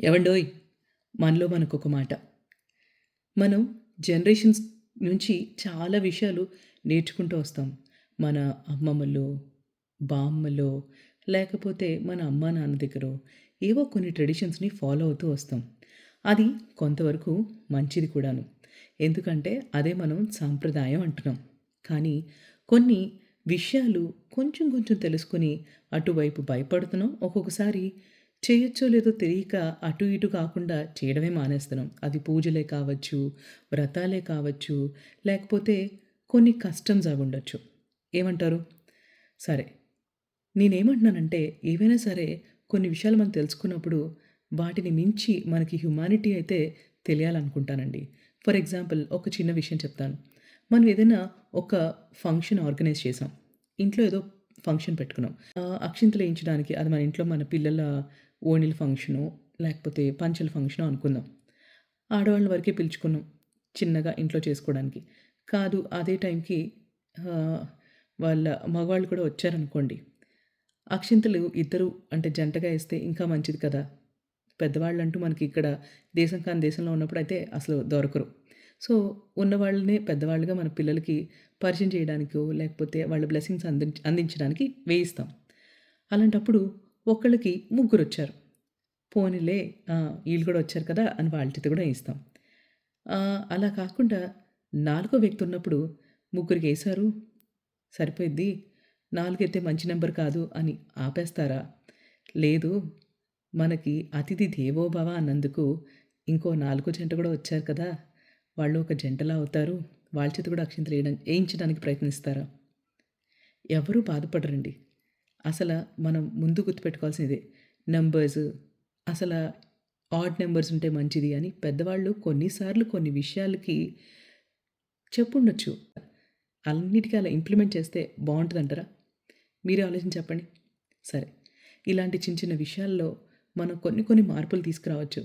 ఏవండోయ్! మనలో మనకొక మాట. మనం జనరేషన్స్ నుంచి చాలా విషయాలు నేర్చుకుంటూ వస్తాం. మన అమ్మమ్మలో, బామ్మలో, లేకపోతే మన అమ్మా నాన్న దగ్గరో ఏవో కొన్ని ట్రెడిషన్స్‌ని ఫాలో అవుతూ వస్తాం. అది కొంతవరకు మంచిది కూడాను. ఎందుకంటే అదే మనం సాంప్రదాయం అంటున్నాం. కానీ కొన్ని విషయాలు కొంచెం కొంచెం తెలుసుకొని అటువైపు భయపడుతున్నాం. ఒక్కొక్కసారి చేయొచ్చో లేదో తెలియక అటు ఇటు కాకుండా చేయడమే మానేస్తున్నాం. అది పూజలే కావచ్చు, వ్రతాలే కావచ్చు, లేకపోతే కొన్ని కస్టమ్స్ అవ్వుండొచ్చు. ఏమంటారు? సరే. నేనేమంటున్నానంటే ఏవైనా సరే కొన్ని విషయాలు మనం తెలుసుకున్నప్పుడు వాటిని మించి మనకి హ్యుమానిటీ అయితే తెలియాలనుకుంటానండి. ఫర్ ఎగ్జాంపుల్ ఒక చిన్న విషయం చెప్తాను. మనం ఏదైనా ఒక ఫంక్షన్ ఆర్గనైజ్ చేసాం. ఇంట్లో ఏదో ఫంక్షన్ పెట్టుకున్నాం. అక్షింతలేయించడానికి అది మన ఇంట్లో మన పిల్లల ఓణీల ఫంక్షనో, లేకపోతే పంచెల ఫంక్షనో అనుకుందాం. ఆడవాళ్ళని వరకే పిలుచుకున్నాం. చిన్నగా ఇంట్లో చేసుకోవడానికి. కాదు అదే టైంకి ఆహ్, వాళ్ళ మగవాళ్ళు కూడా వచ్చారనుకోండి. అక్షింతలు ఇద్దరు అంటే జంటగా ఏస్తే ఇంకా మంచిది కదా! పెద్దవాళ్ళంటూ మనకి ఇక్కడ దేశం కాని దేశంలో ఉన్నప్పుడైతే అసలు దొరకరు. సో, ఉన్నవాళ్ళనే పెద్దవాళ్ళుగా మన పిల్లలకి పరిచయం చేయడానికో, లేకపోతే వాళ్ళ బ్లెస్సింగ్స్ అందించడానికి వేయిస్తాం. అలాంటప్పుడు ఒక్కళ్ళకి ముగ్గురొచ్చారు. పోనీలే ఈళ్ళు కూడా వచ్చారు కదా! అని వాళ్ళ చేత కూడా ఏయిస్తాం. అలా కాకుండా నాలుగో వ్యక్తి ఉన్నప్పుడు ముగ్గురికేశారు సరిపోయిద్ది. 4 అయితే మంచి నంబర్ కాదు అని ఆపేస్తారా? లేదు. మనకి అతిథి దేవో భవ అన్నందుకు ఇంకో నాలుగో జంట కూడా వచ్చారు కదా! వాళ్ళు ఒక జంటలా అవుతారు. వాళ్ళ చేత కూడా ఏయించడానికి ప్రయత్నిస్తారా? ఎవరు బాధపడరండి. మనం ముందు గుర్తుపెట్టుకోవాల్సింది ఇదే. నంబర్స్ అసల ఆడ్ నంబర్స్ ఉంటే మంచిది అని పెద్దవాళ్ళు కొన్నిసార్లు కొన్ని విషయాలకి చెప్పుండొచ్చు. అన్నిటికి అలా ఇంప్లిమెంట్ చేస్తే బావుంటదంటారా? మీరే ఆలోచించి చెప్పండి. సరే. ఇలాంటి చిన్న చిన్న విషయాల్లో మనం కొన్ని కొన్ని మార్పులు తీసుకురావచ్చు.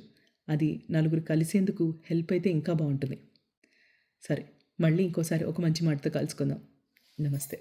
అది నలుగురు కలిసేందుకు హెల్ప్ అయితే ఇంకా బావుంటది. సరే. మళ్ళీ ఇంకోసారి ఒక మంచి మాటతో కలుసుకుందాం. నమస్తే.